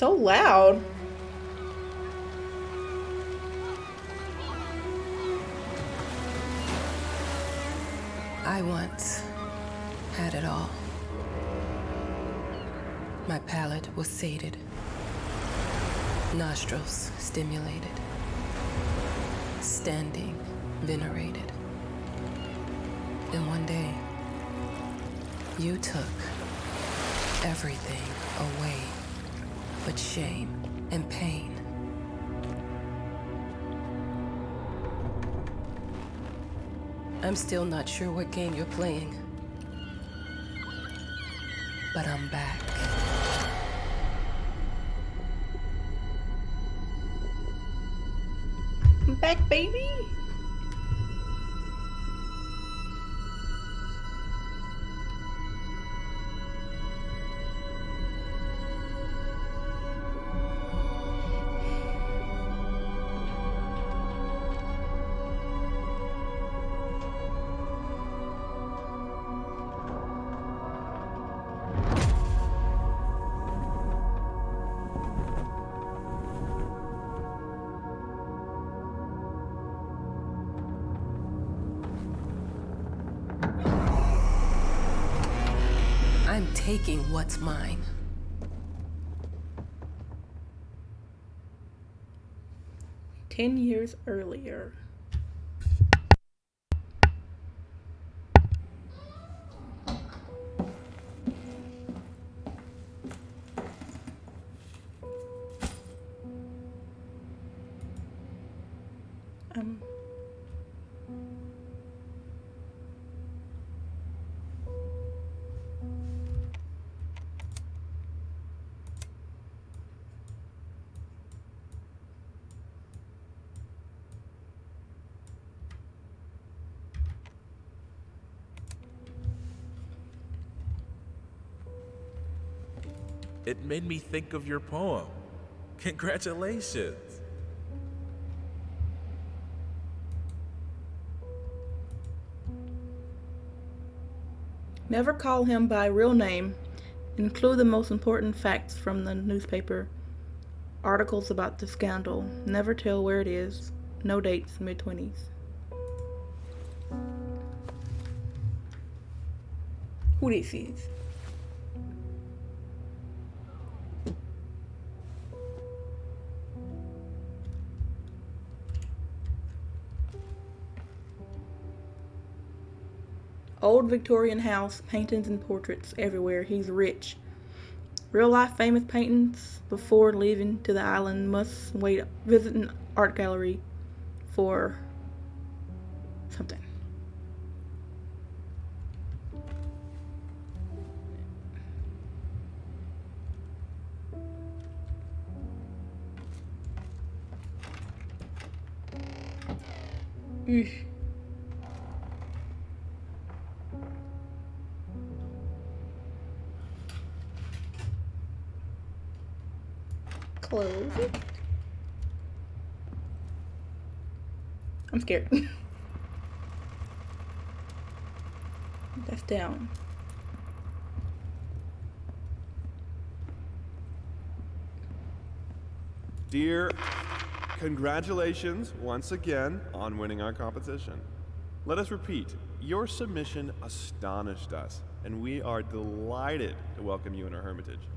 so loud. I once had it all. My palate was sated, nostrils stimulated, standing venerated. And one day, you took everything away but shame and pain. I'm still not sure what game you're playing, but I'm back. I'm back, baby. I'm taking what's mine. Ten years earlier. Um, It made me think of your poem. Congratulations. Never call him by real name. Include the most important facts from the newspaper. Articles about the scandal. Never tell where it is. No dates, mid-20s. Who this is? Old Victorian house, paintings and portraits everywhere. He's rich. Real life famous paintings before leaving to the island. Must wait, visit an art gallery for something. Eesh. Close it. I'm scared. That's down. Dear, congratulations once again on winning our competition. Let us repeat, your submission astonished us, and we are delighted to welcome you in our hermitage.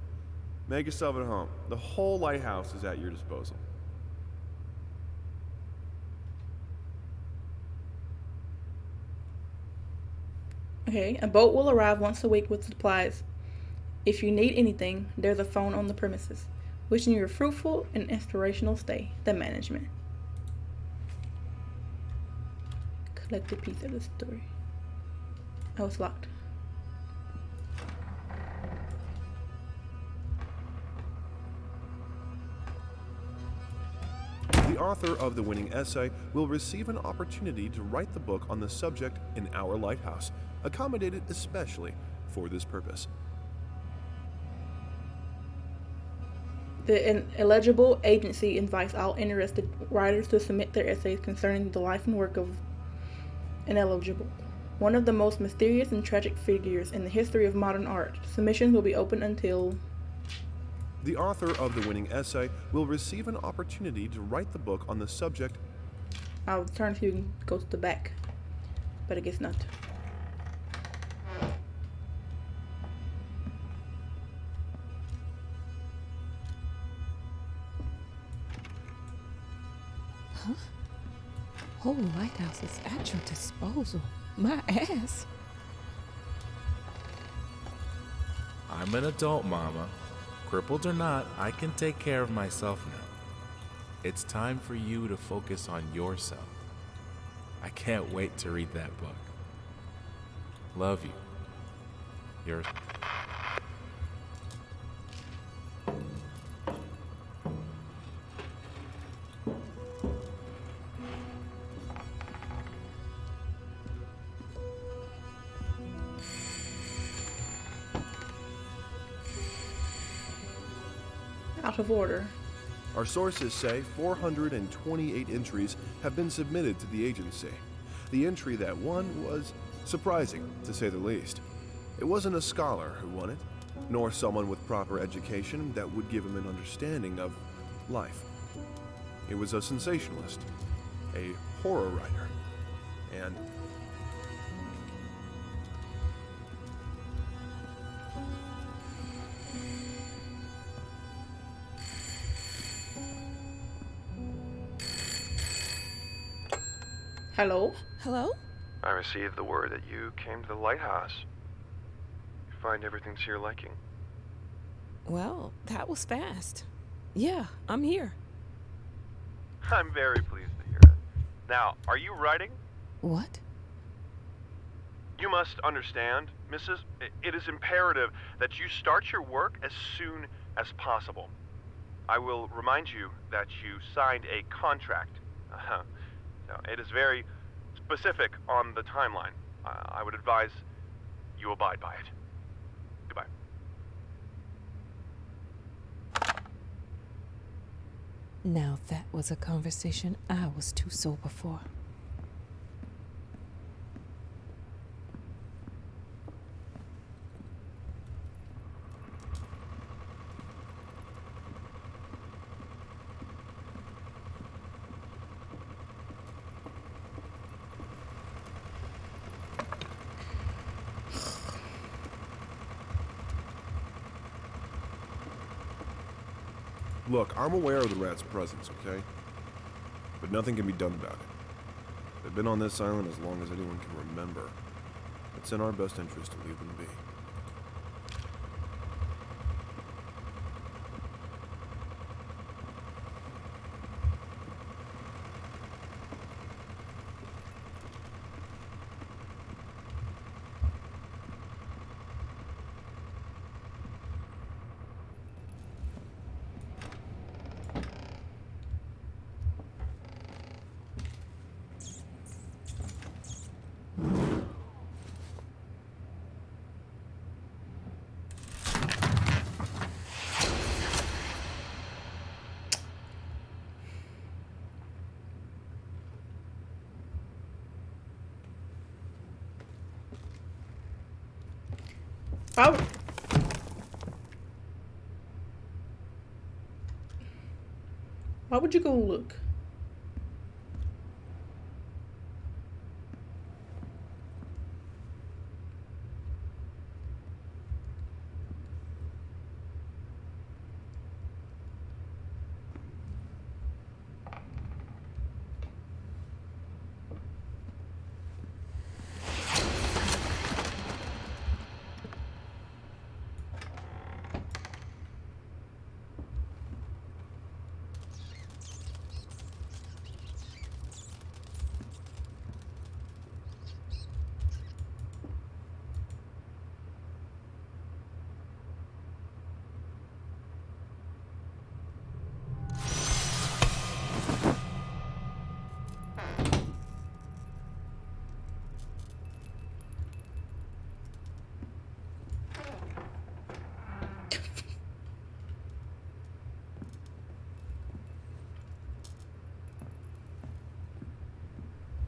Make yourself at home. The whole lighthouse is at your disposal. Okay, a boat will arrive once a week with supplies. If you need anything, there's a phone on the premises. Wishing you a fruitful and inspirational stay. The management. Collect a piece of the story. Oh, it's locked. The author of the winning essay will receive an opportunity to write the book on the subject in our lighthouse, accommodated especially for this purpose. The eligible agency invites all interested writers to submit their essays concerning the life and work of an eligible. One of the most mysterious and tragic figures in the history of modern art. Submissions will be open until The author of the winning essay will receive an opportunity to write the book on the subject. I was trying to go to the back, but I guess not. Huh? Whole lighthouse is at your disposal. My ass. I'm an adult, Mama. Crippled or not, I can take care of myself now. It's time for you to focus on yourself. I can't wait to read that book. Love you. You're... Out of order. Our sources say 428 entries have been submitted to the agency. The entry that won was surprising, to say the least. It wasn't a scholar who won it, nor someone with proper education that would give him an understanding of life. It was a sensationalist, a horror writer, and Hello? Hello? I received the word that you came to the lighthouse. You find everything to your liking. Well, that was fast. Yeah, I'm here. I'm very pleased to hear it. Now, are you writing? What? You must understand, Mrs. It is imperative that you start your work as soon as possible. I will remind you that you signed a contract. Now, it is very specific on the timeline. I would advise you abide by it. Goodbye. Now that was a conversation I was too sober for. Look, I'm aware of the rat's presence, okay? But nothing can be done about it. They've been on this island as long as anyone can remember. It's in our best interest to leave them be. Oh. Why would you go look?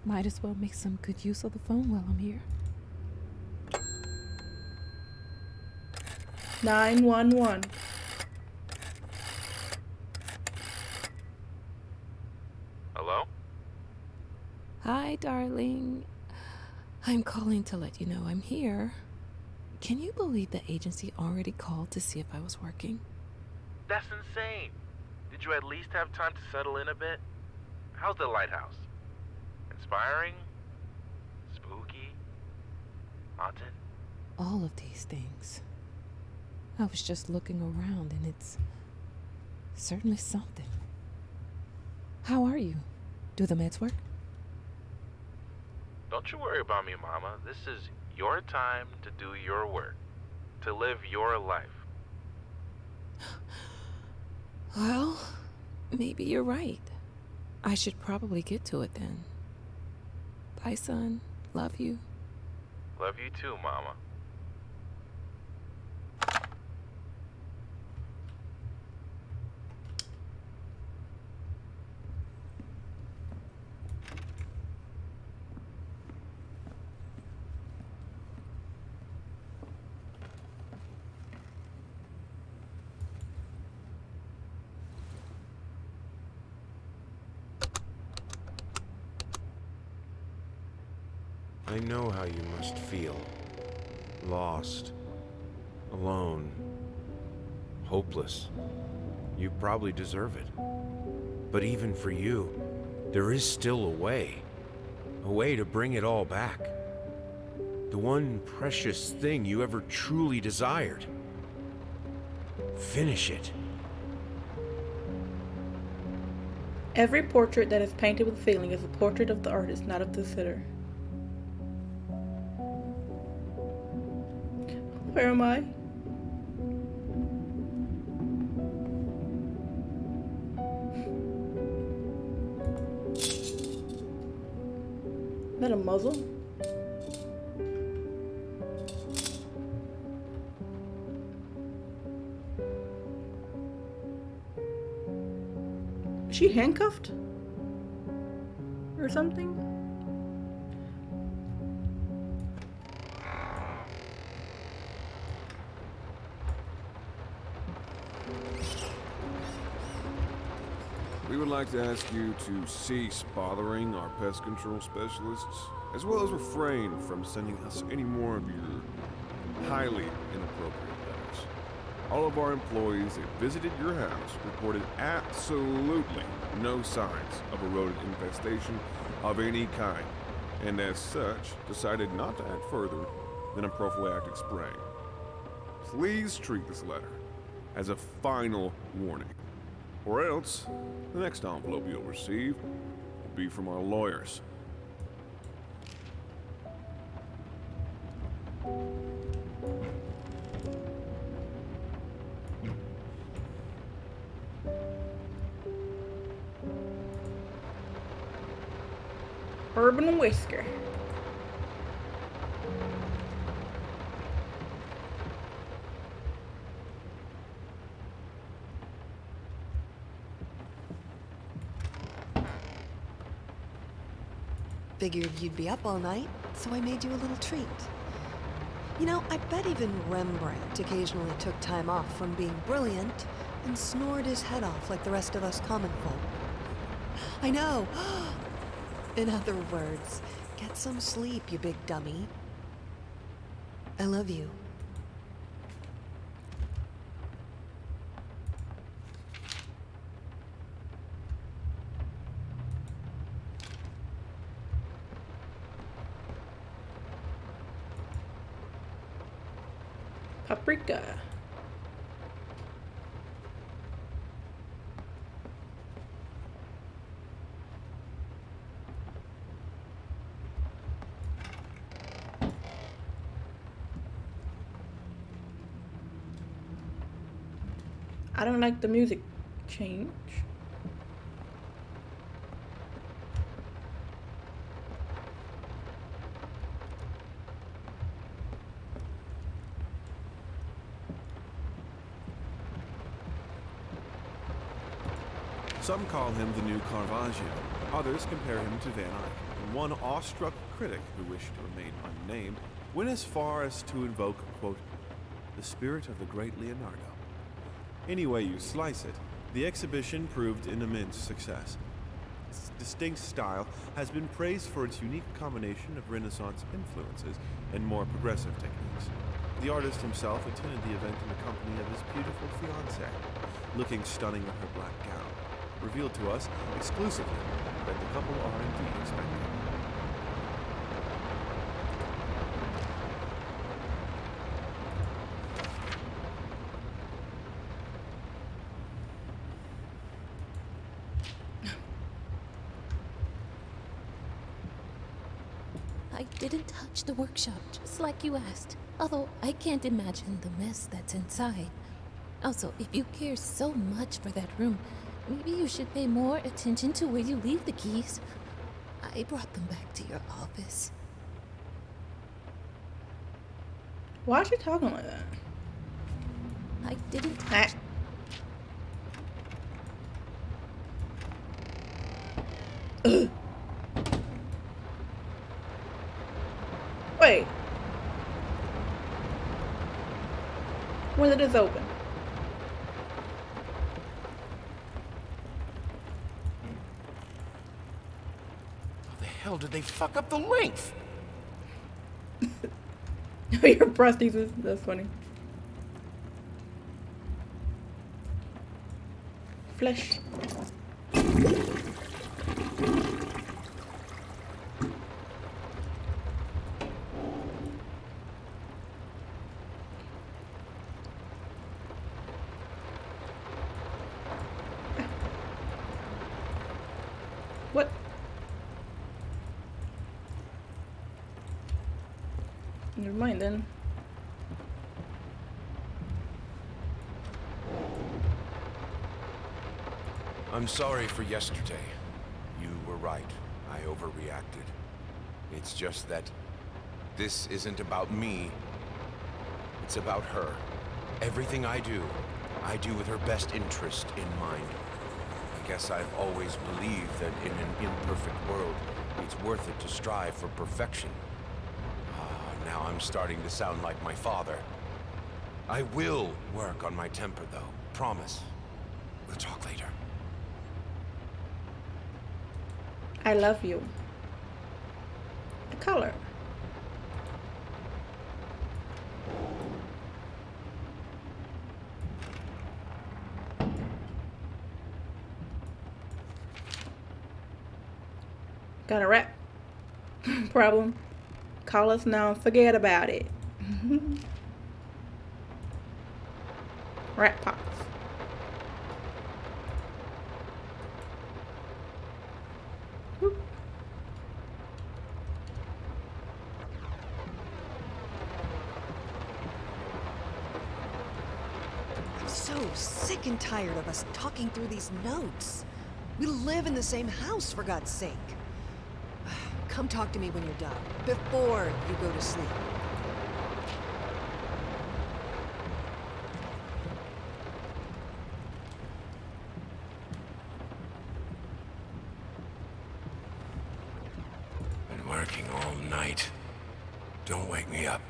Might as well make some good use of the phone while I'm here. 911. Hi, darling. I'm calling to let you know I'm here. Can you believe the agency already called to see if I was working? That's insane. Did you at least have time to settle in a bit? How's the lighthouse? Inspiring? Spooky? Haunted? All of these things. I was just looking around and it's certainly something. How are you? Do the meds work? Don't you worry about me, Mama. This is your time to do your work, to live your life. Well, maybe you're right. I should probably get to it then. Bye, son. Love you. Love you too, Mama. I know how you must feel. Lost. Alone. Hopeless. You probably deserve it. But even for you, there is still a way. A way to bring it all back. The one precious thing you ever truly desired. Finish it. Every portrait that is painted with feeling is a portrait of the artist, not of the sitter. Where am I? Is that a muzzle? Is she handcuffed? Or something? We would like to ask you to cease bothering our pest control specialists, as well as refrain from sending us any more of your highly inappropriate letters. All of our employees that visited your house reported absolutely no signs of a rodent infestation of any kind, and as such, decided not to act further than a prophylactic spray. Please treat this letter as a final warning, or else the next envelope you'll receive will be from our lawyers. Bourbon whisker. Figured you'd be up all night, so I made you a little treat. You know, I bet even Rembrandt occasionally took time off from being brilliant and snored his head off like the rest of us common folk. I know. In other words, get some sleep, you big dummy. I love you. Paprika. I don't like the music change. Some call him the new Caravaggio. Others compare him to Van Eyck. And one awestruck critic who wished to remain unnamed went as far as to invoke, quote, the spirit of the great Leonardo. Any way you slice it, the exhibition proved an immense success. distinct style has been praised for its unique combination of Renaissance influences and more progressive techniques. The artist himself attended the event in the company of his beautiful fiancée, looking stunning in her black gown, revealed to us exclusively that the couple are indeed expecting. I didn't touch the workshop, just like you asked. Although I can't imagine the mess that's inside. Also, if you care so much for that room, maybe you should pay more attention to where you leave the keys. I brought them back to your office. Why is she talking like that? I didn't Ah. touch. Ugh. Wait. When did this open? How the hell did they fuck up the length? Your prosthesis. That's funny. Flesh. What? Never mind then. I'm sorry for yesterday. You were right. I overreacted. It's just that this isn't about me. It's about her. Everything I do with her best interest in mind. I guess I've always believed that in an imperfect world, it's worth it to strive for perfection. Now I'm starting to sound like my father. I will work on my temper, though. Promise. We'll talk later. I love you. The color. Got a rap problem. Call us now. Forget about it. Rat pox. Whoop. I'm so sick and tired of us talking through these notes. We live in the same house, for God's sake. Come talk to me when you're done, before you go to sleep. Been working all night. Don't wake me up.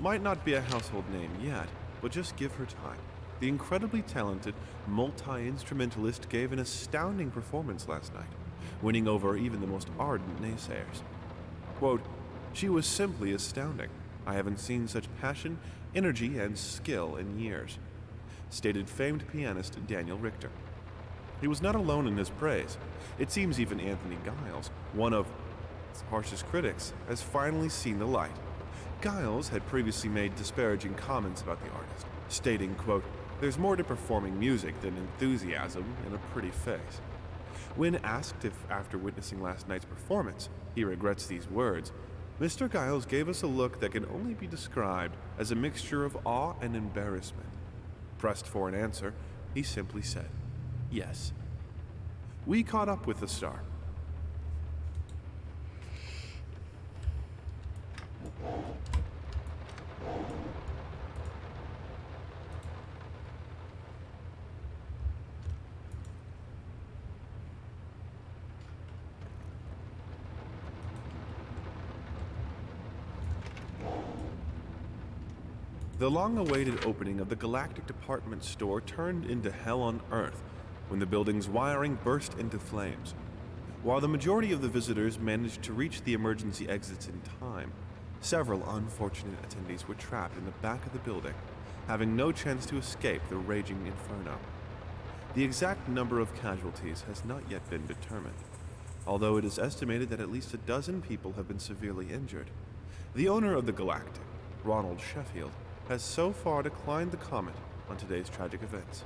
Might not be a household name yet, but just give her time. The incredibly talented multi-instrumentalist gave an astounding performance last night, winning over even the most ardent naysayers. Quote, "She was simply astounding. I haven't seen such passion, energy, and skill in years," stated famed pianist Daniel Richter. He was not alone in his praise. It seems even Anthony Giles, one of its harshest critics, has finally seen the light. Giles had previously made disparaging comments about the artist, stating, quote, "There's more to performing music than enthusiasm and a pretty face." When asked if, after witnessing last night's performance, he regrets these words, Mr. Giles gave us a look that can only be described as a mixture of awe and embarrassment. Pressed for an answer, he simply said, "Yes." We caught up with the star. The long-awaited opening of the Galactic Department Store turned into hell on Earth when the building's wiring burst into flames. While the majority of the visitors managed to reach the emergency exits in time, several unfortunate attendees were trapped in the back of the building, having no chance to escape the raging inferno. The exact number of casualties has not yet been determined, although it is estimated that at least a dozen people have been severely injured. The owner of the Galactic, Ronald Sheffield, has so far declined the comment on today's tragic events.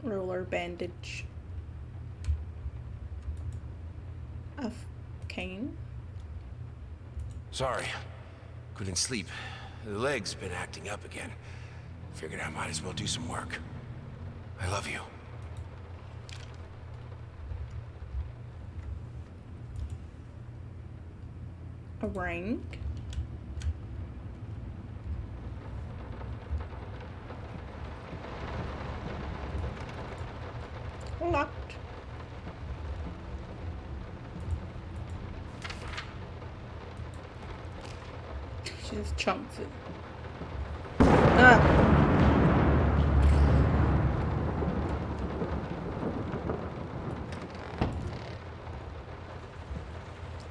Roller bandage. A cane. Sorry. Couldn't sleep. The leg's been acting up again. Figured I might as well do some work. I love you. A ring. Locked. She just chunks it. Ah!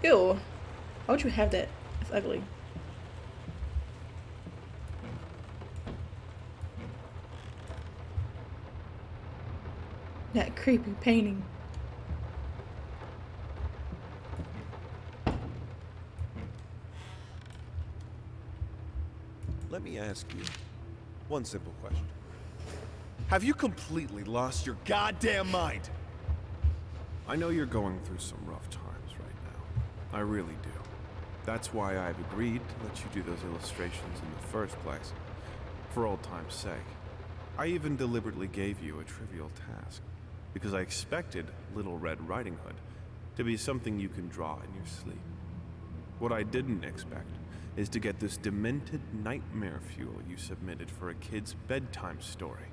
Ew. Why would you have that? It's ugly. That creepy painting. Let me ask you one simple question. Have you completely lost your goddamn mind? I know you're going through some rough times right now. I really do. That's why I've agreed to let you do those illustrations in the first place. For old time's sake. I even deliberately gave you a trivial task, because I expected Little Red Riding Hood to be something you can draw in your sleep. What I didn't expect is to get this demented nightmare fuel you submitted for a kid's bedtime story.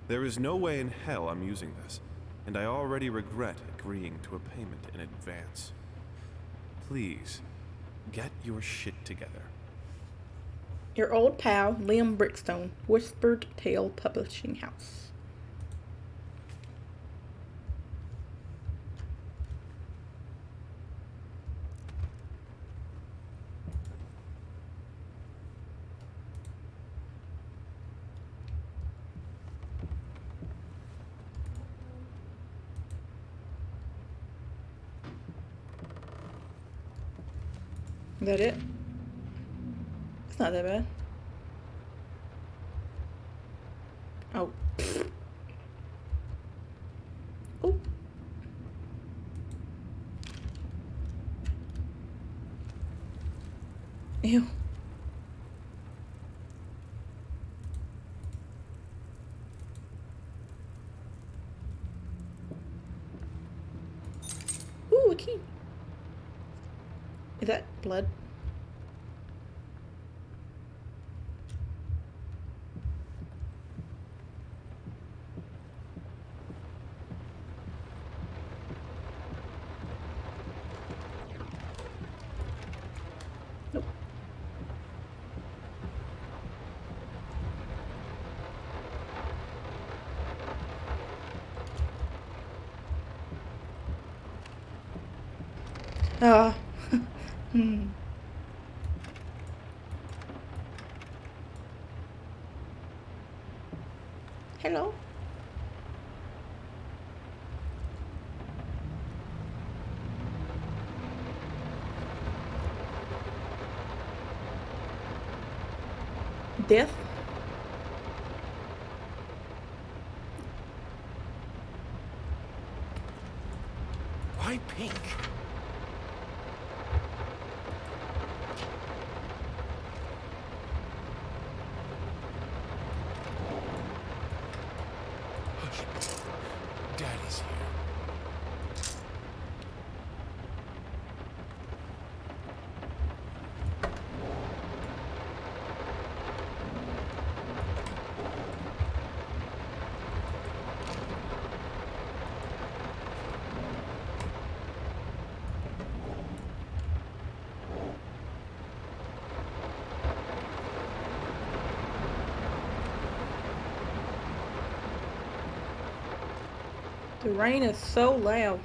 There is no way in hell I'm using this, and I already regret agreeing to a payment in advance. Please, get your shit together. Your old pal, Liam Brickstone, Whispered Tale Publishing House. Is that it? It's not that bad. Oh. Oh. Ew. Ooh, a key. Is that blood? Nope. Ah. Hello. Death. Why pink? Daddy's here. The rain is so loud.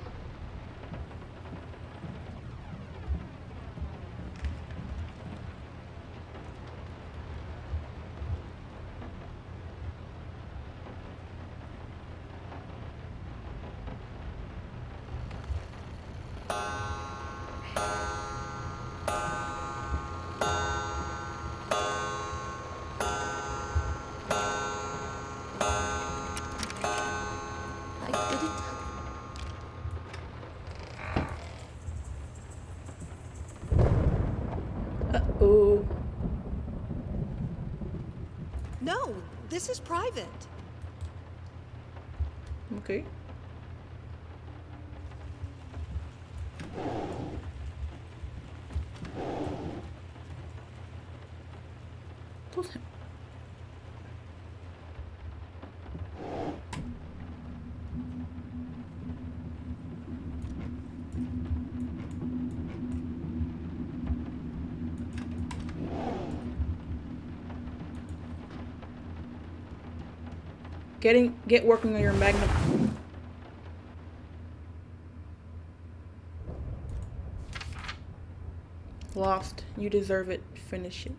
I didn't. Uh-oh. No, this is private. Okay. Those- Get working on your magnum. Lost. You deserve it. Finish it.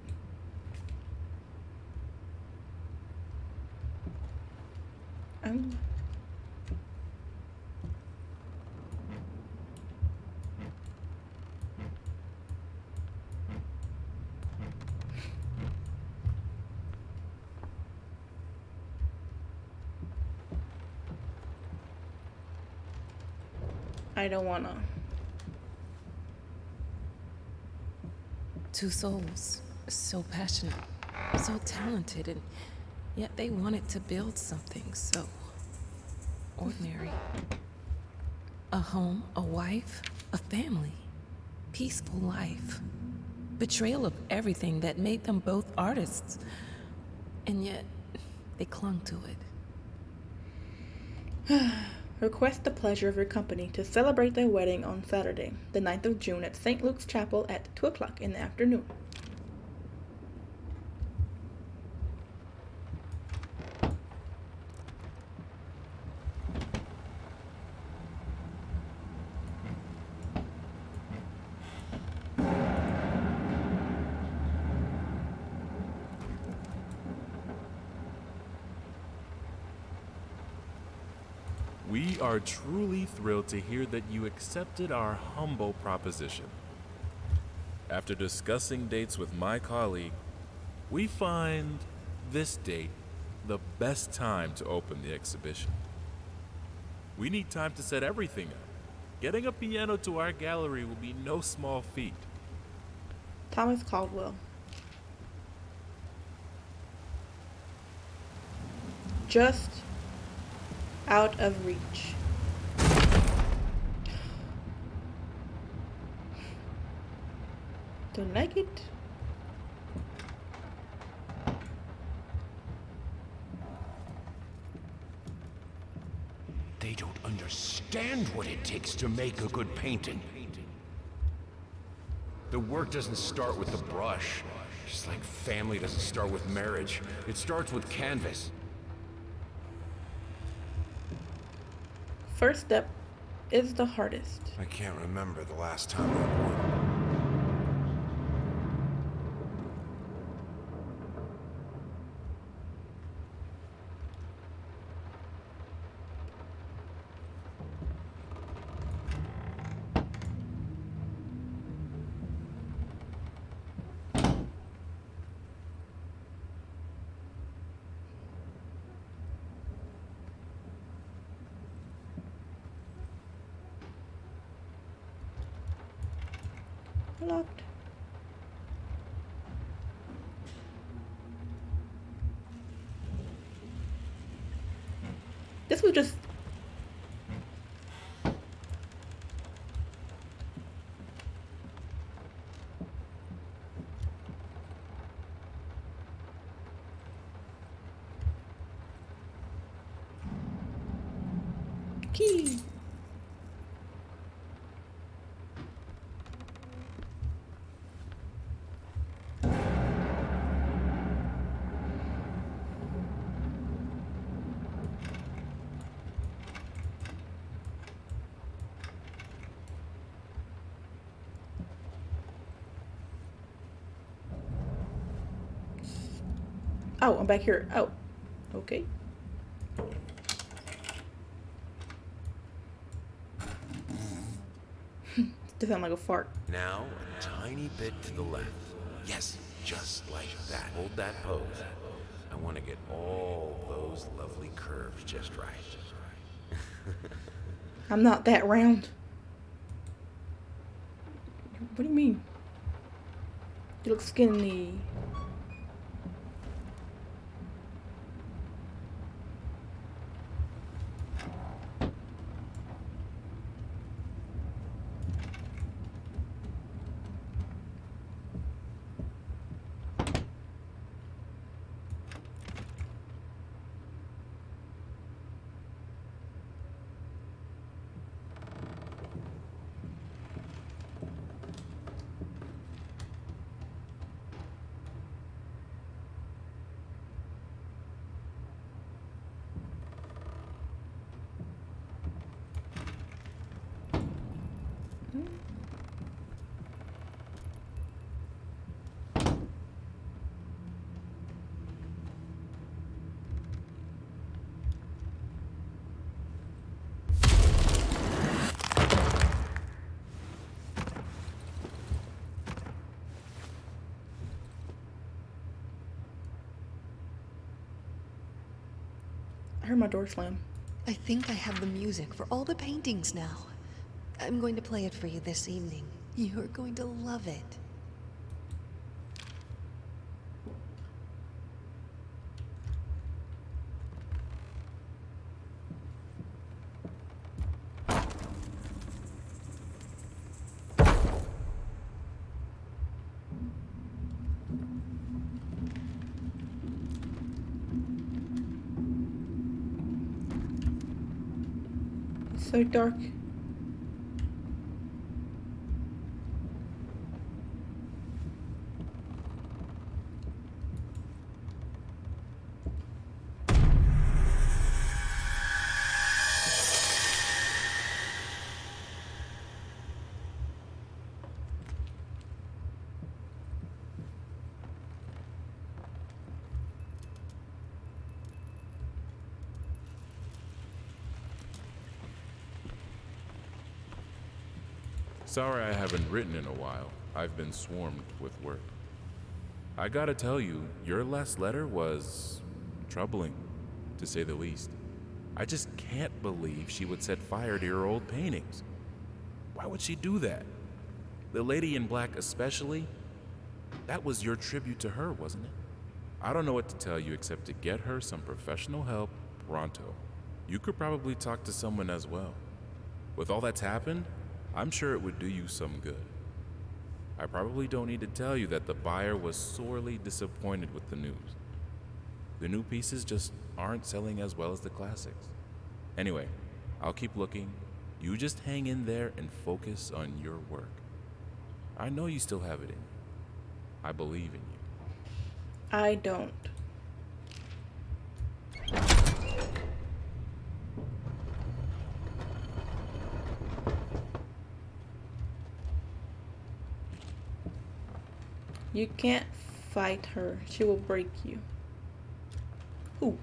Um, I don't wanna. Two souls, so passionate, so talented, and yet they wanted to build something so ordinary. A home, a wife, a family, peaceful life. Betrayal of everything that made them both artists. And yet, they clung to it. Request the pleasure of your company to celebrate their wedding on Saturday, the 9th of June at St. Luke's Chapel at 2 o'clock in the afternoon. We are truly thrilled to hear that you accepted our humble proposition. After discussing dates with my colleague, we find this date the best time to open the exhibition. We need time to set everything up. Getting a piano to our gallery will be no small feat. Thomas Caldwell. Just out of reach. Don't like it. They don't understand what it takes to make a good painting. The work doesn't start with the brush. Just like family doesn't start with marriage. It starts with canvas. First step is the hardest. I can't remember the last time I won. Locked. This was just key. Oh, I'm back here. Oh, okay. Does sound like a fart. Now, a tiny bit to the left. Yes, just like that. Hold that pose. I want to get all those lovely curves just right. I'm not that round. What do you mean? You look skinny. I heard my door slam. I think I have the music for all the paintings now. I'm going to play it for you this evening. You're going to love it. It's so dark. Sorry I haven't written in a while. I've been swarmed with work. I gotta tell you, your last letter was troubling, to say the least. I just can't believe she would set fire to your old paintings. Why would she do that? The lady in black especially? That was your tribute to her, wasn't it? I don't know what to tell you except to get her some professional help pronto. You could probably talk to someone as well. With all that's happened, I'm sure it would do you some good. I probably don't need to tell you that the buyer was sorely disappointed with the news. The new pieces just aren't selling as well as the classics. Anyway, I'll keep looking. You just hang in there and focus on your work. I know you still have it in you. I believe in you. I don't. You can't fight her. She will break you. Ooh.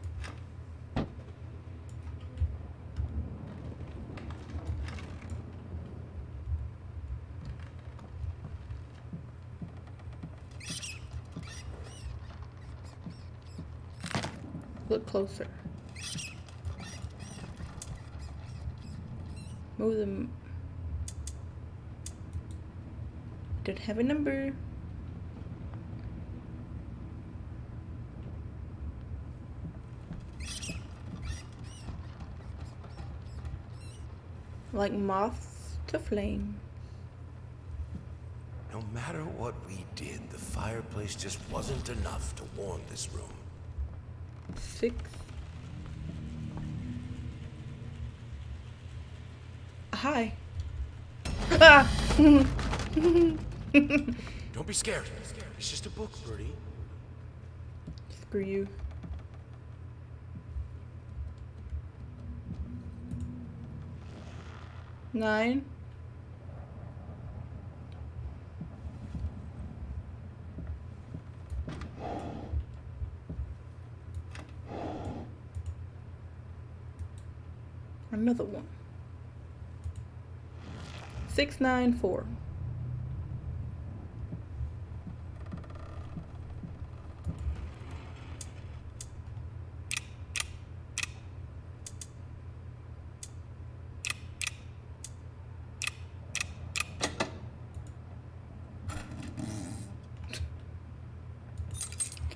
Look closer. Move them. Don't have a number. Like moths to flame. No matter what we did, the fireplace just wasn't enough to warm this room. 6. Hi. Ah! Don't be scared. It's just a book, Birdie. Screw you. Nine. Another one. 694.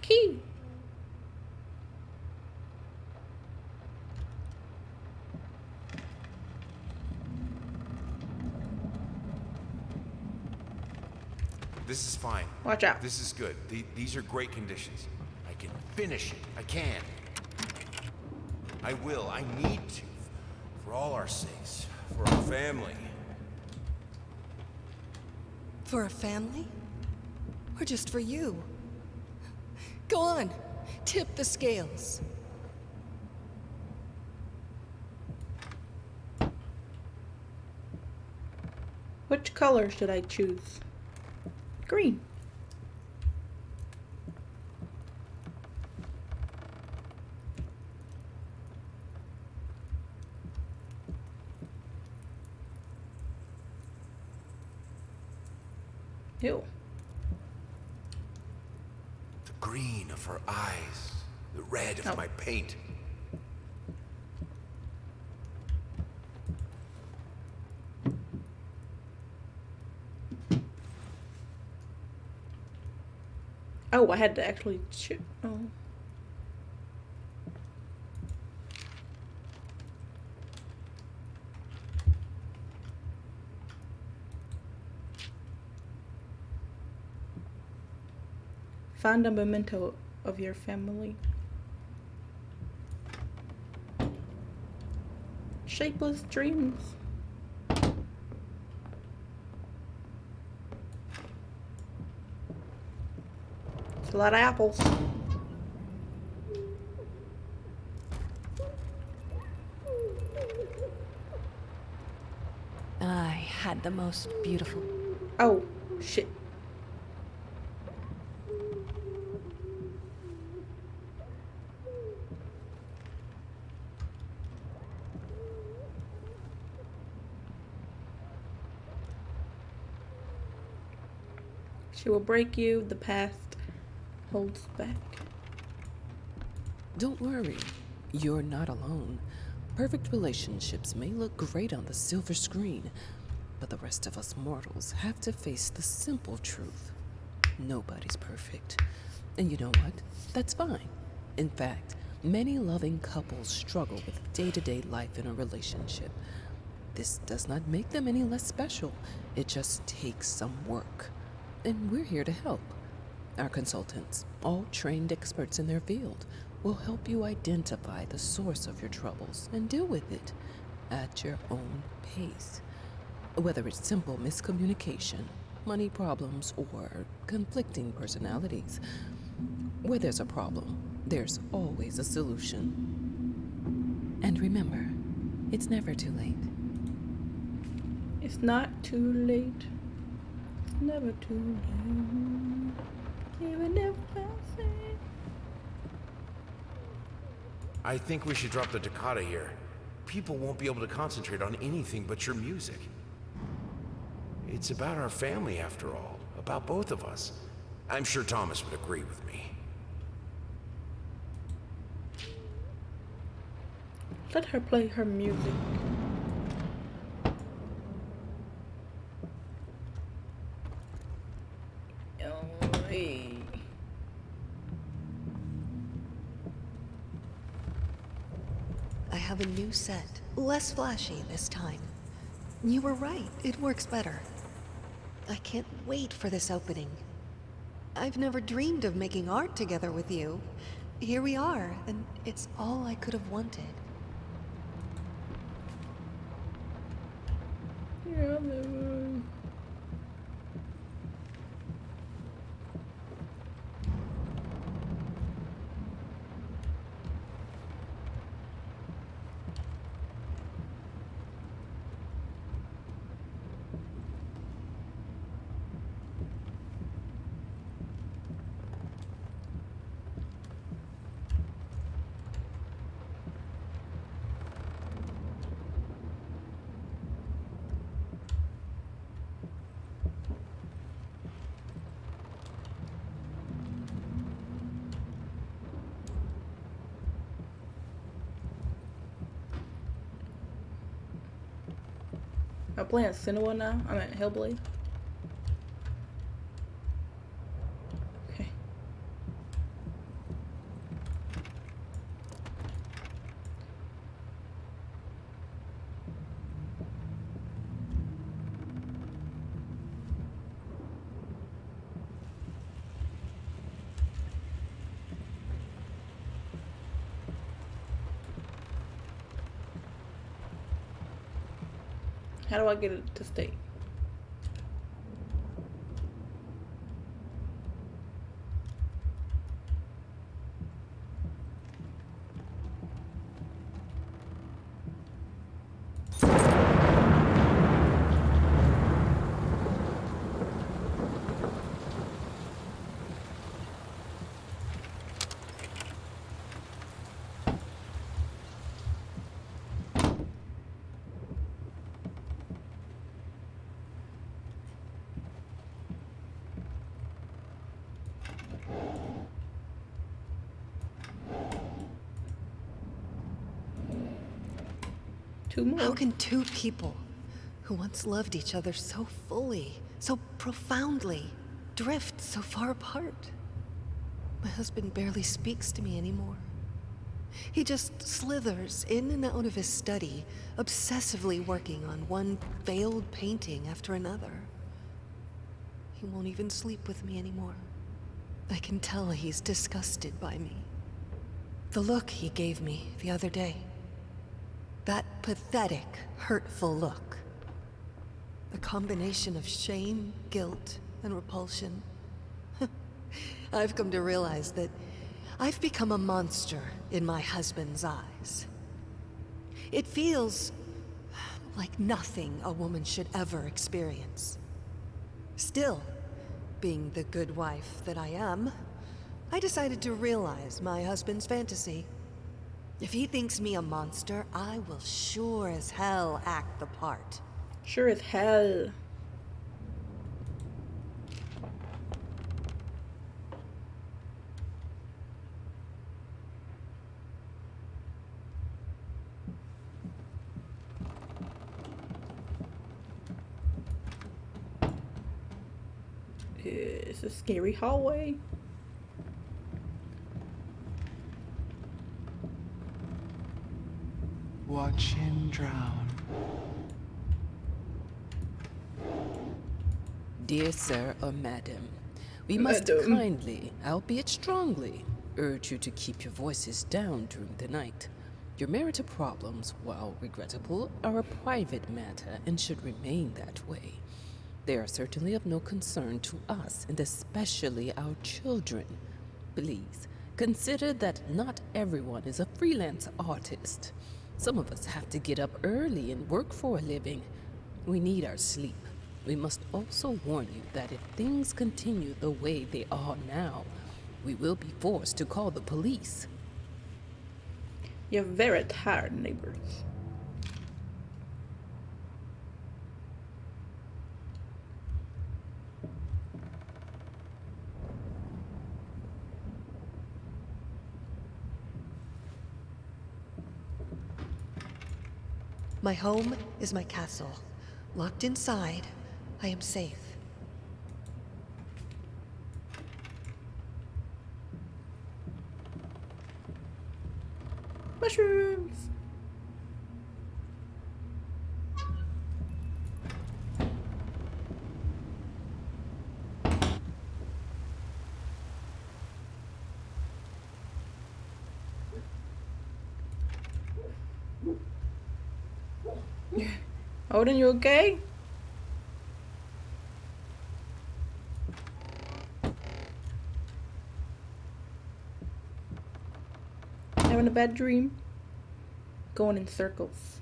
Key. This is fine. Watch out. This is good. These are great conditions. I can finish it. I can. I will. I need to. For all our sakes. For our family. For a family? Or just for you? Go on, tip the scales. Which color should I choose? Green. Ew. The green of her eyes. The red of Oh. my paint. Oh, I had to actually shoot. Oh. Find a memento of your family. Shapeless dreams. It's a lot of apples. I had the most beautiful. Oh, shit. She will break you. The past holds back. Don't worry, you're not alone. Perfect relationships may look great on the silver screen, but the rest of us mortals have to face the simple truth. Nobody's perfect. And you know what? That's fine. In fact, many loving couples struggle with day-to-day life in a relationship. This does not make them any less special. It just takes some work. And we're here to help. Our consultants, all trained experts in their field, will help you identify the source of your troubles and deal with it at your own pace. Whether it's simple miscommunication, money problems, or conflicting personalities, where there's a problem, there's always a solution. And remember, it's never too late. It's not too late. It's never too late. Even if I say. I think we should drop the toccata here. People won't be able to concentrate on anything but your music. It's about our family, after all. About both of us. I'm sure Thomas would agree with me. Let her play her music. Oh, hey. I have a new set. Less flashy this time. You were right, it works better. I can't wait for this opening. I've never dreamed of making art together with you. Here we are, and it's all I could have wanted. Yeah, never. I'm playing Senua now. I'm at Hellblade. Okay. How do I get it to stay? Two more. How can two people who once loved each other so fully, so profoundly, drift so far apart? My husband barely speaks to me anymore. He just slithers in and out of his study, obsessively working on one failed painting after another. He won't even sleep with me anymore. I can tell he's disgusted by me. The look he gave me the other day. That pathetic, hurtful look. A combination of shame, guilt, and repulsion. I've come to realize that I've become a monster in my husband's eyes. It feels like nothing a woman should ever experience. Still, being the good wife that I am, I decided to realize my husband's fantasy. If he thinks me a monster, I will sure as hell act the part. Sure as hell. It's a scary hallway. Watch him drown. Dear sir or madam, we must Madam. kindly, albeit strongly, urge you to keep your voices down during the night. Your marital problems, while regrettable, are a private matter and should remain that way. They are certainly of no concern to us, and especially our children. Please, consider that not everyone is a freelance artist. Some of us have to get up early and work for a living. We need our sleep. We must also warn you that if things continue the way they are now, we will be forced to call the police. You're very tired, neighbors. My home is my castle. Locked inside, I am safe. Mushrooms. Odin, you okay? Having a bad dream? Going in circles.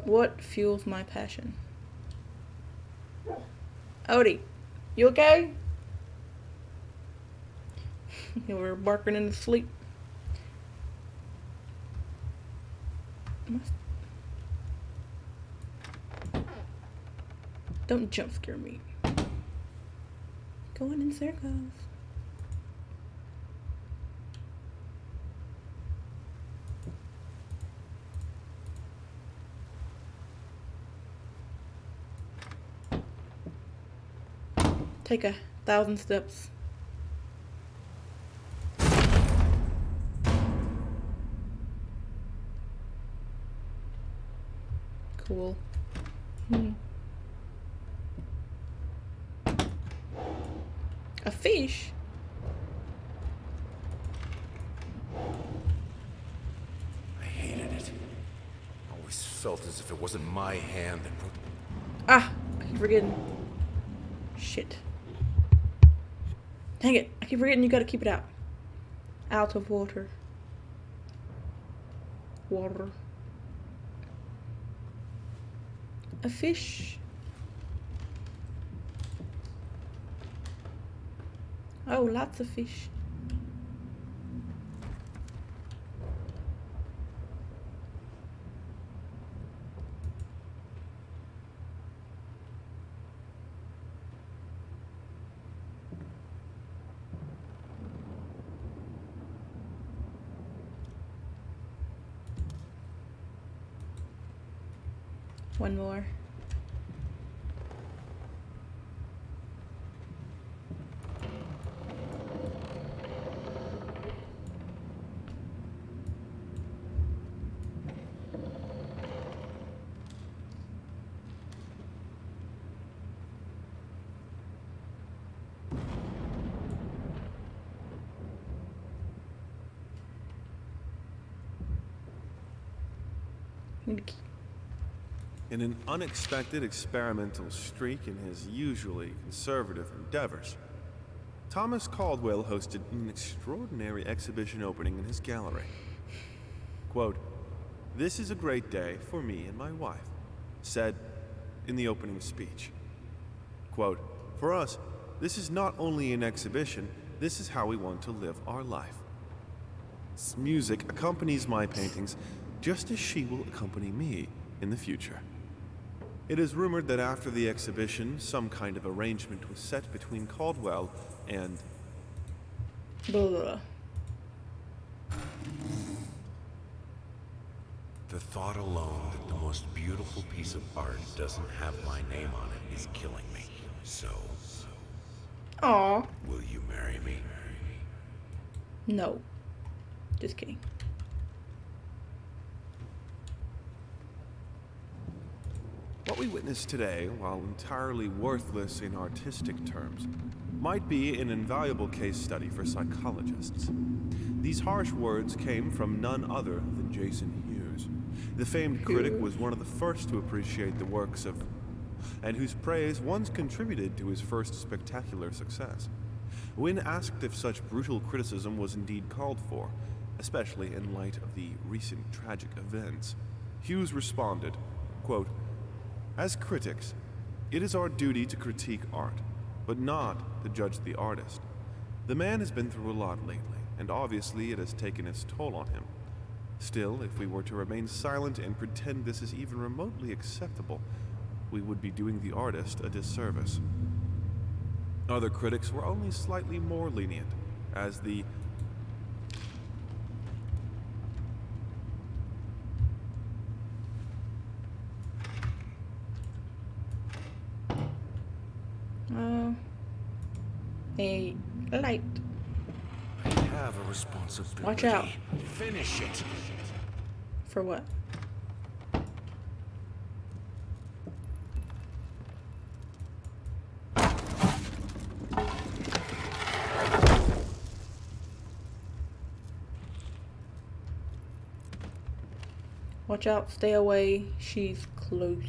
What fuels my passion? Odie, you okay? You were barking in his sleep. Don't jump scare me. Going in circles. Take 1,000 steps. Cool. A fish? I hated it. Always felt as if it wasn't my hand that put. Ah! I keep forgetting. Shit. Dang it. I keep forgetting you gotta keep it out. Out of water. Water. A fish. Oh, lots of fish. One more. In an unexpected experimental streak in his usually conservative endeavors, Thomas Caldwell hosted an extraordinary exhibition opening in his gallery. Quote, "This is a great day for me and my wife," said in the opening speech. Quote, "For us, this is not only an exhibition, this is how we want to live our life. Music accompanies my paintings just as she will accompany me in the future." It is rumored that after the exhibition, some kind of arrangement was set between Caldwell and... Blah. The thought alone that the most beautiful piece of art doesn't have my name on it is killing me. So, Aw. will you marry me? No. Just kidding. What we witness today, while entirely worthless in artistic terms, might be an invaluable case study for psychologists. These harsh words came from none other than Jason Hughes. The famed critic was one of the first to appreciate the works of, and whose praise once contributed to his first spectacular success. When asked if such brutal criticism was indeed called for, especially in light of the recent tragic events, Hughes responded, quote, "As critics, it is our duty to critique art, but not to judge the artist. The man has been through a lot lately, and obviously it has taken its toll on him. Still, if we were to remain silent and pretend this is even remotely acceptable, we would be doing the artist a disservice." Other critics were only slightly more lenient, as the A light. I have a responsibility. Watch out. Finish it. For what? Watch out, stay away, she's close.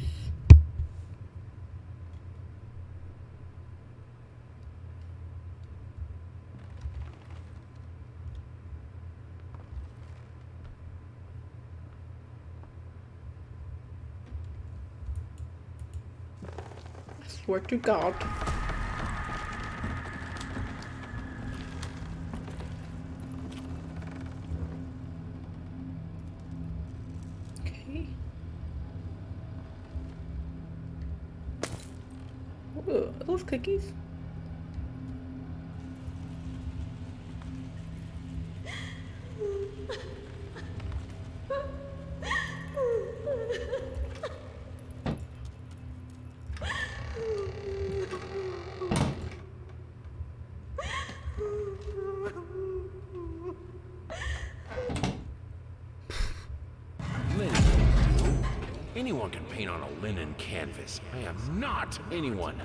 I swear to God. those cookies. Linen will do. Anyone can paint on a linen canvas. I am not anyone.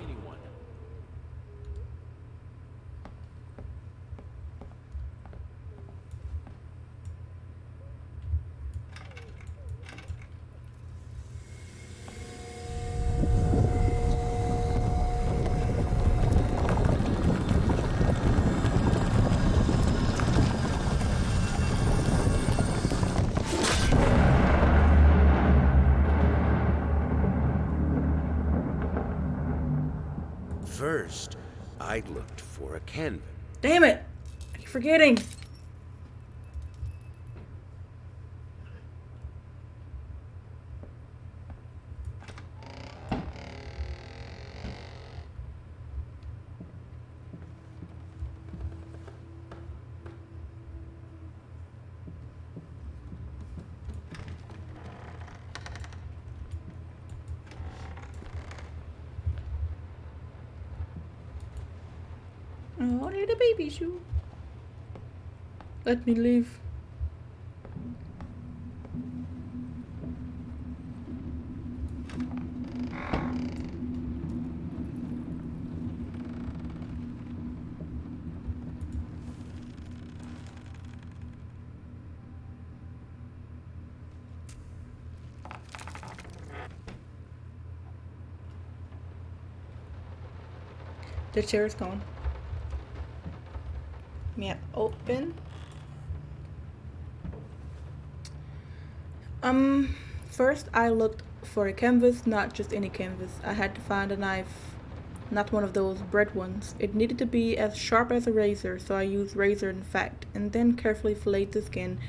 First, I looked for a canvas. Damn it! I keep forgetting. Oh, little baby shoe. Let me leave. The chair is gone. Map open. First I looked for a canvas, not just any canvas. I had to find a knife, not one of those bread ones. It needed to be as sharp as a razor, so I used razor in fact, and then carefully filleted the skin.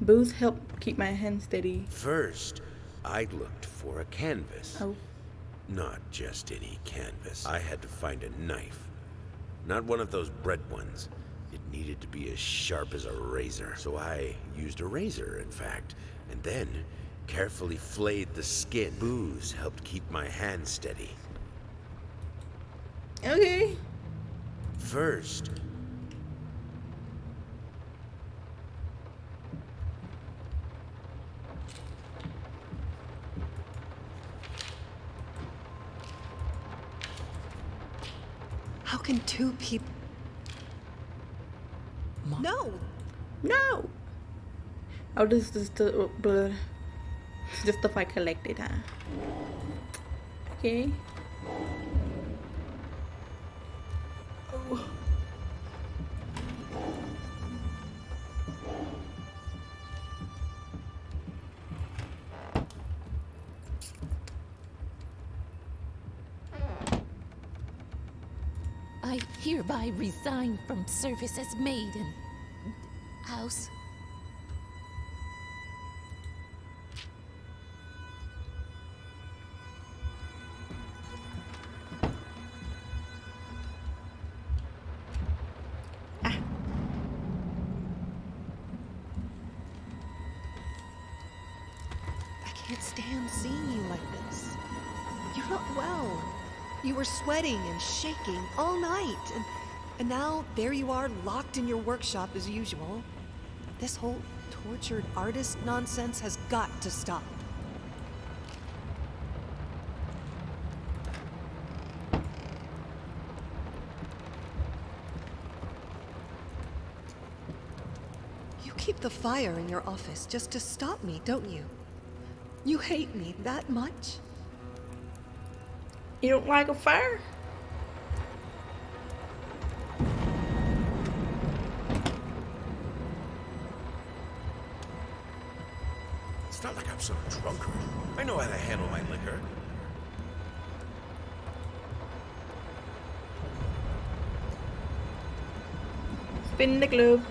Booze helped keep my hand steady. First, I looked for a canvas. Oh. Not just any canvas. I had to find a knife. Not one of those bread ones. It needed to be as sharp as a razor. So I used a razor, in fact, and then carefully flayed the skin. Booze helped keep my hand steady. Okay. First, How can two people... Mom. No! No. Oh, this is the just stuff I collected, huh? Okay. Oh. I hereby resign from service as maid in house. I can't stand seeing you like this. You're not well. You were sweating and shaking all night, and now there you are, locked in your workshop as usual. This whole tortured artist nonsense has got to stop. You keep the fire in your office just to stop me, don't you? You hate me that much? You don't like a fire? it's not like I'm some drunkard. I know how to handle my liquor. Spin the globe.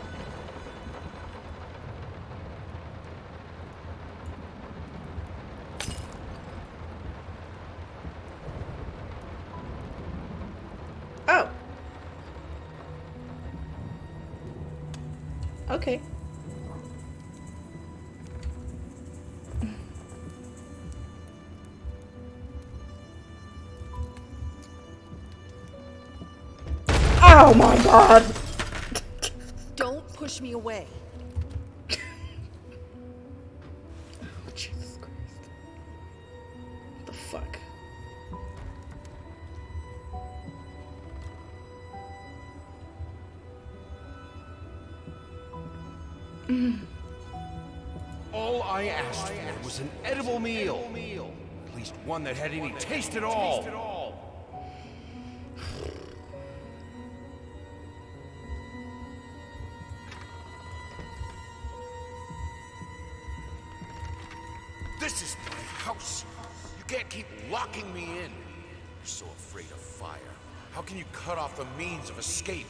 Okay. Oh my god! Don't push me away. Jesus Christ. What the fuck? All I asked for was an edible meal. At least one that had any taste at all. This is my house. You can't keep locking me in. You're so afraid of fire. How can you cut off the means of escape?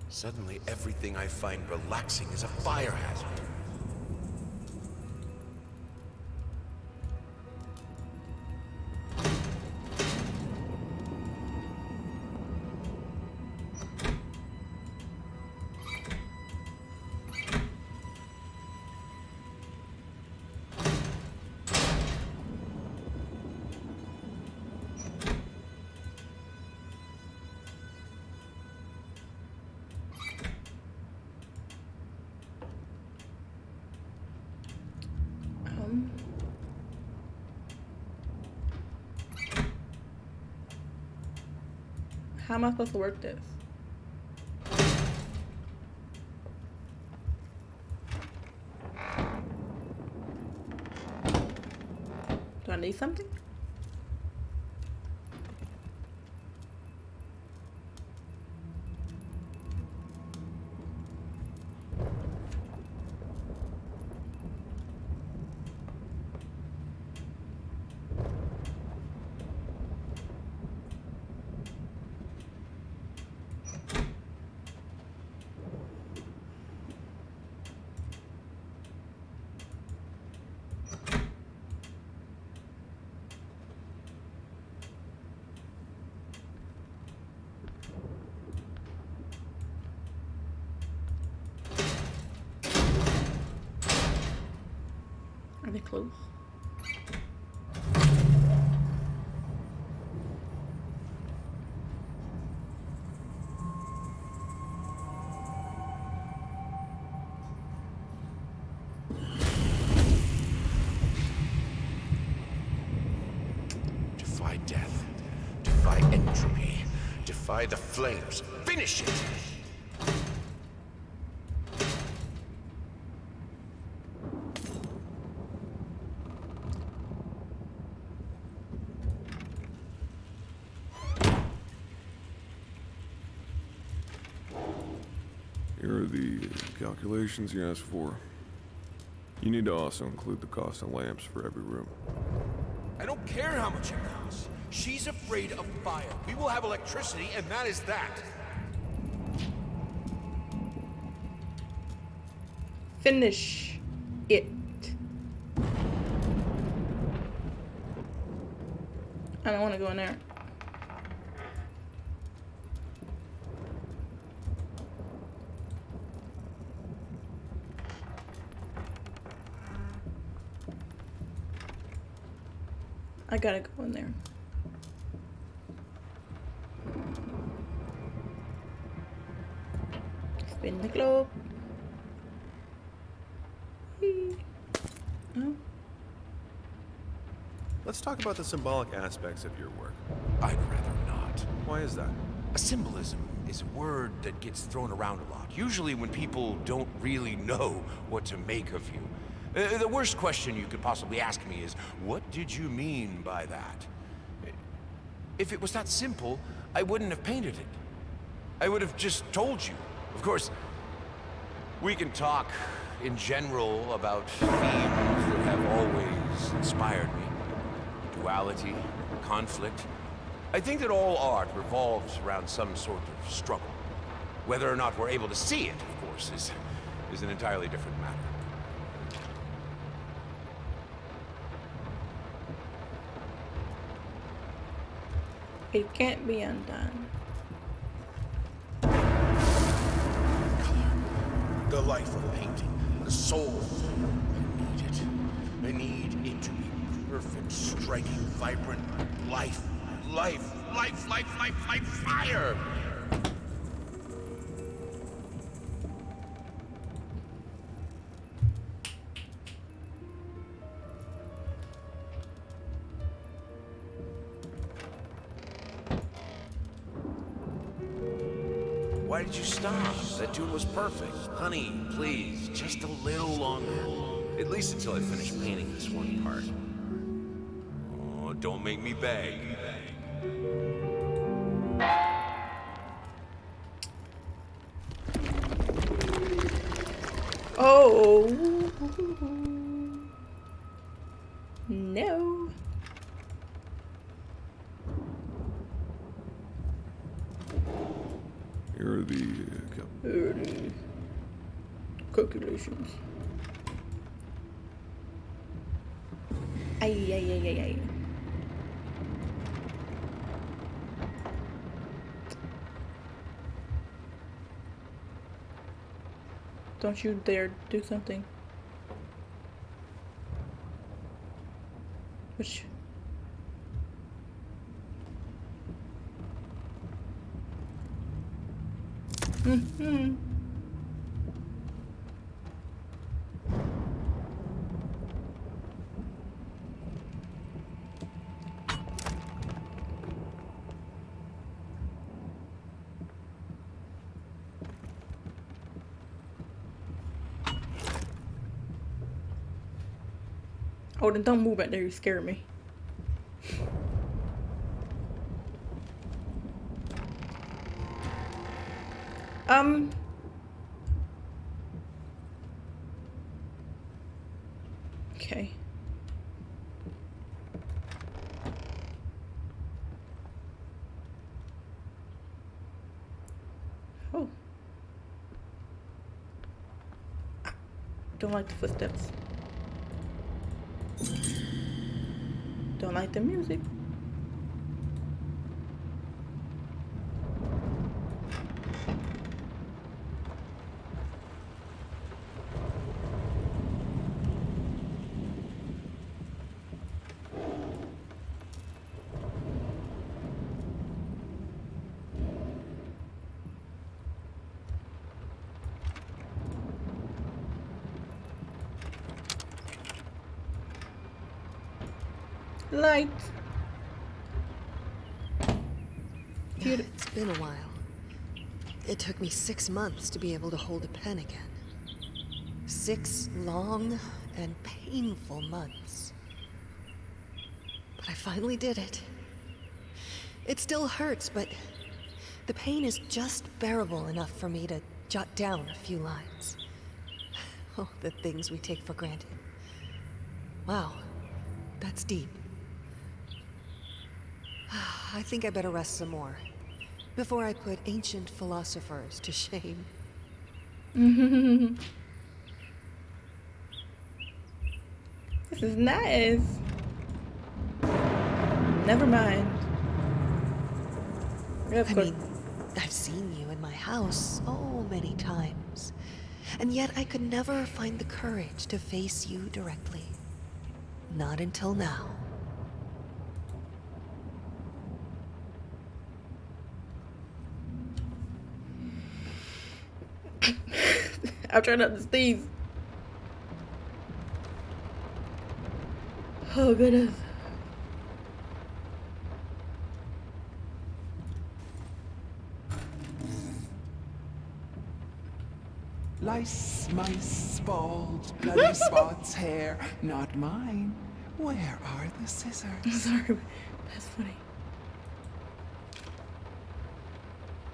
Suddenly, everything I find relaxing is a fire hazard. How am I supposed to work this? Do I need something? Are they close? Defy death. Defy entropy. Defy the flames. Finish it! Here are the calculations you asked for. You need to also include the cost of lamps for every room. I don't care how much it costs. She's afraid of fire. We will have electricity, and that is that. Finish it. I don't want to go in there. I gotta go in there. Spin the globe. No? Let's talk about the symbolic aspects of your work. I'd rather not. Why is that? A symbolism is a word that gets thrown around a lot, usually when people don't really know what to make of you. The worst question you could possibly ask me is, what did you mean by that? If it was that simple, I wouldn't have painted it. I would have just told you. Of course, we can talk in general about themes that have always inspired me. Duality, conflict. I think that all art revolves around some sort of struggle. Whether or not we're able to see it, of course, is an entirely different matter. It can't be undone. The life of painting, the soul. I need it. I need it to be perfect, striking, vibrant life. Life, life, life, life, life, fire! Why did you stop? That tune was perfect. Honey, please, just a little longer. At least until I finish painting this one part. Oh, don't make me beg. Oh no. Here are the Calculations. Ay, ay, ay, ay, ay. Don't you dare do something. Which... Mm-hmm. Oh, then don't move back there, you scare me. Okay. Oh. Don't like the footsteps. Don't like the music. Light. It's been a while. It took me 6 months to be able to hold a pen again. 6 long and painful months. But I finally did it. It still hurts, but the pain is just bearable enough for me to jot down a few lines. Oh, the things we take for granted. Wow, that's deep. I think I better rest some more before I put ancient philosophers to shame. This is nice. Never mind. I mean, I've seen you in my house so many times, and yet I could never find the courage to face you directly. Not until now. I'll try not to sneeze. Oh goodness. Lice, mice, balls, bloody spots, hair, not mine. Where are the scissors? Sorry, that's funny.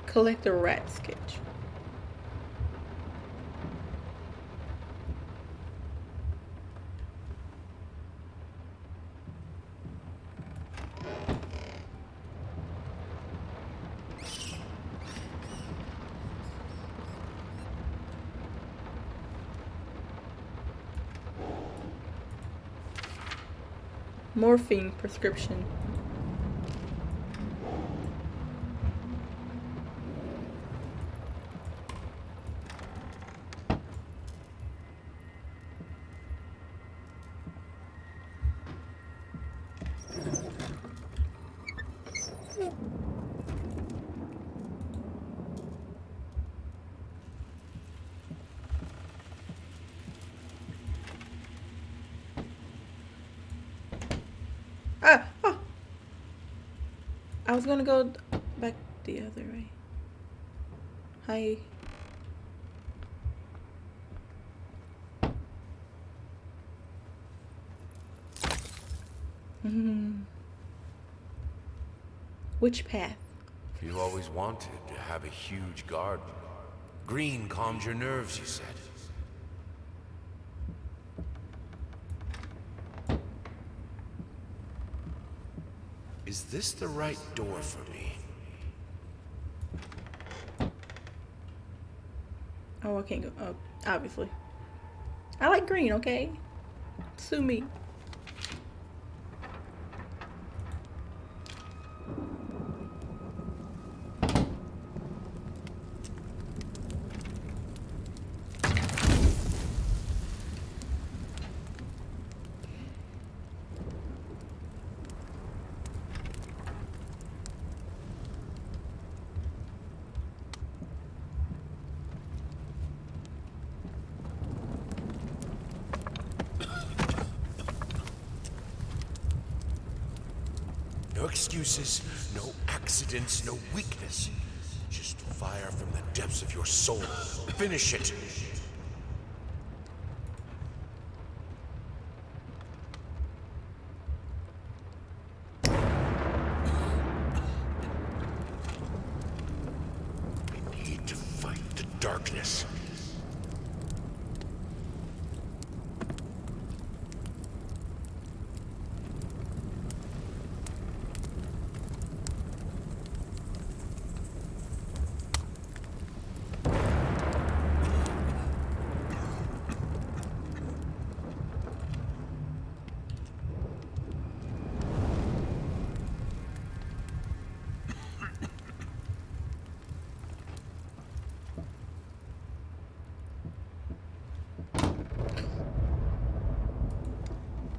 Collect a rat sketch. Morphine prescription. I was gonna go back the other way. Hi. Which path? You always wanted to have a huge garden. Green calmed your nerves, you said. Is this the right door for me? Oh, I can't go. Oh, obviously. I like green, okay? Sue me. No excuses, no accidents, no weakness. Just fire from the depths of your soul. Finish it. I need to fight the darkness.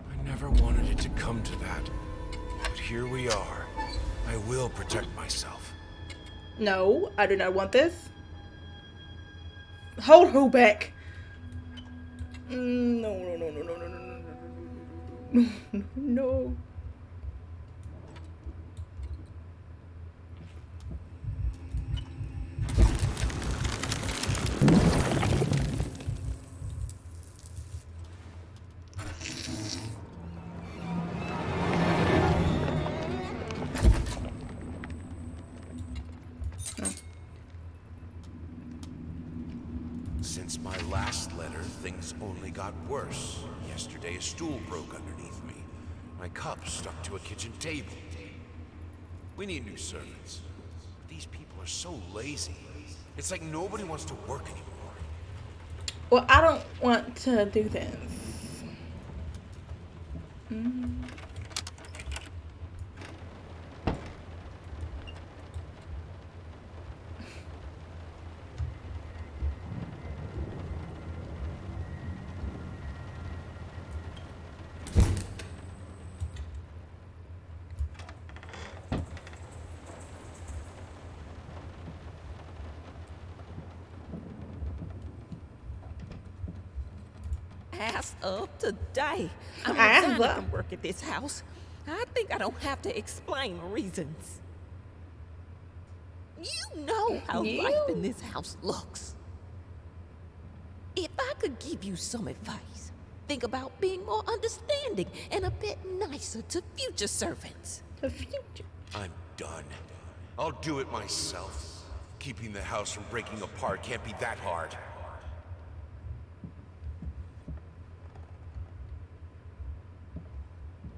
I never wanted it to come to that. But here we are. I will protect myself. No, I do not want this. Hold who back? No, no, no, no, no, no, no, no, no, no. Since my last letter, things only got worse. Yesterday, a stool broke underneath me. My cup stuck to a kitchen table. We need new servants. These people are so lazy. It's like nobody wants to work anymore. Well, I don't want to do this. Ass up today. I'm Ass resigning up. from work at this house. I think I don't have to explain reasons. You know how life in this house looks. If I could give you some advice, think about being more understanding and a bit nicer to future servants. The future. I'm done. I'll do it myself. Keeping the house from breaking apart can't be that hard.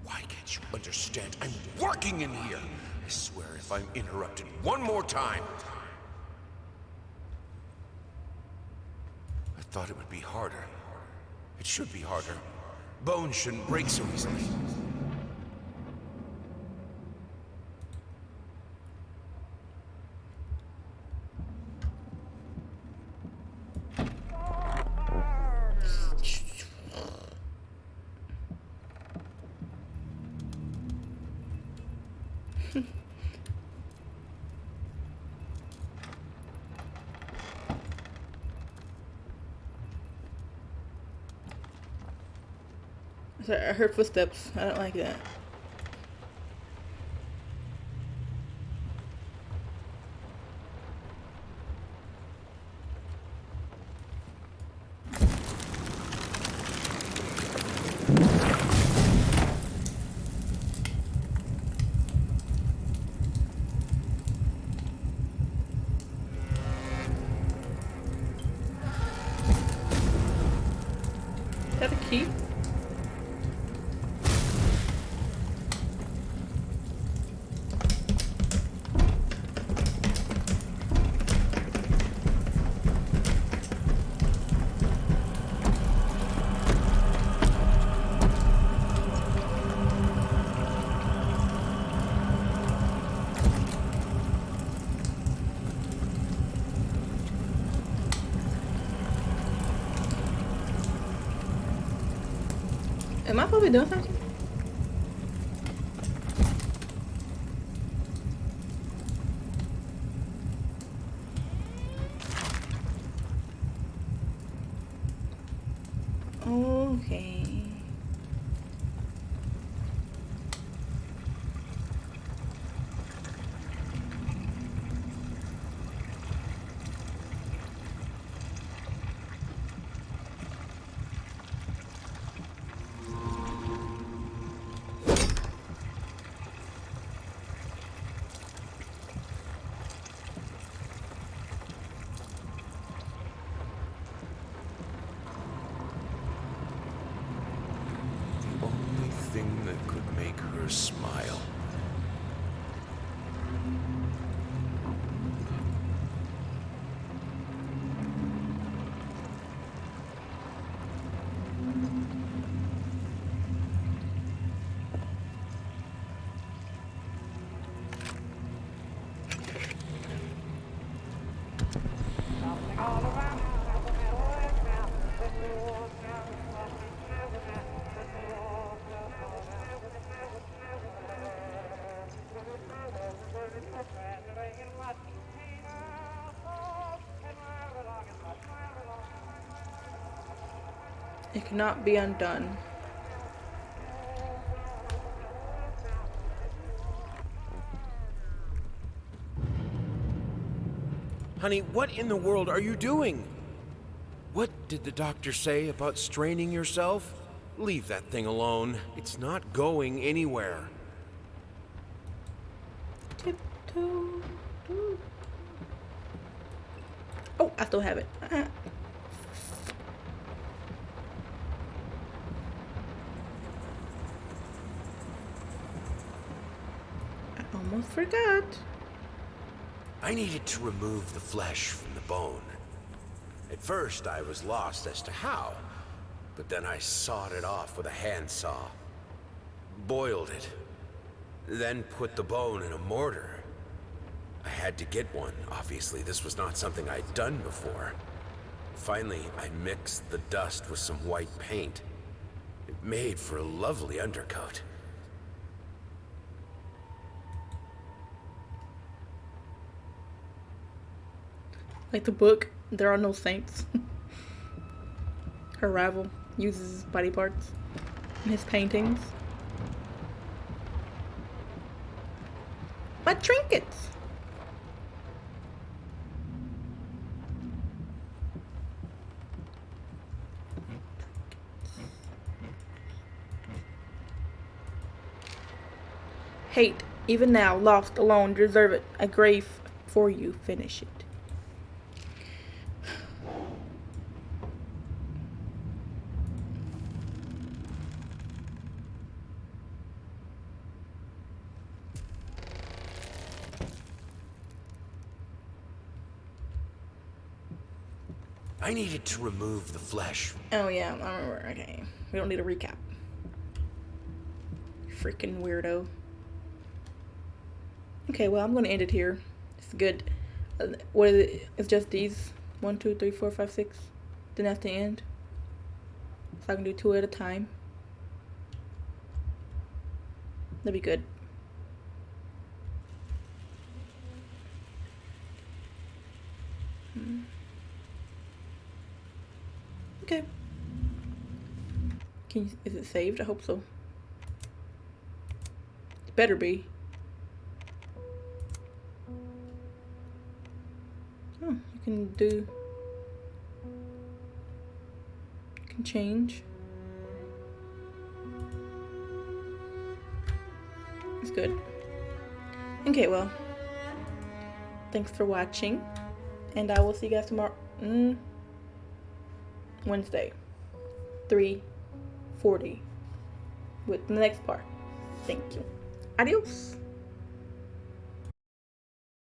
Why can't you understand? I'm working in here! I swear if I'm interrupted one more time... I thought it would be harder. It should be harder. Bones shouldn't break so easily. Sorry, I heard footsteps. I don't like that. Am I probably doing something? Okay. The only thing that could make her smile. It cannot be undone. Honey, what in the world are you doing? What did the doctor say about straining yourself? Leave that thing alone. It's not going anywhere. Tiptoe. Oh, I still have it. I almost forgot. I needed to remove the flesh from the bone. At first, I was lost as to how, but then I sawed it off with a handsaw, boiled it, then put the bone in a mortar. I had to get one. Obviously, this was not something I'd done before. Finally, I mixed the dust with some white paint. It made for a lovely undercoat. Like the book, There Are No Saints. Her rival uses his body parts in his paintings. My trinkets! Hate, even now, lost, alone, deserve it. A grave for you, finish it. I needed to remove the flesh. Oh yeah, I remember. Okay, we don't need a recap. Freaking weirdo. Okay, well I'm gonna end it here. It's good. What is it? It's just these 1, 2, 3, 4, 5, 6. Then that's the end. So I can do 2 at a time. That'd be good. Okay. Is it saved? I hope so. It better be. Oh, you can change. It's good. Okay, well. Thanks for watching. And I will see you guys tomorrow. Wednesday. 3:40 with the next part. Thank you. Adios.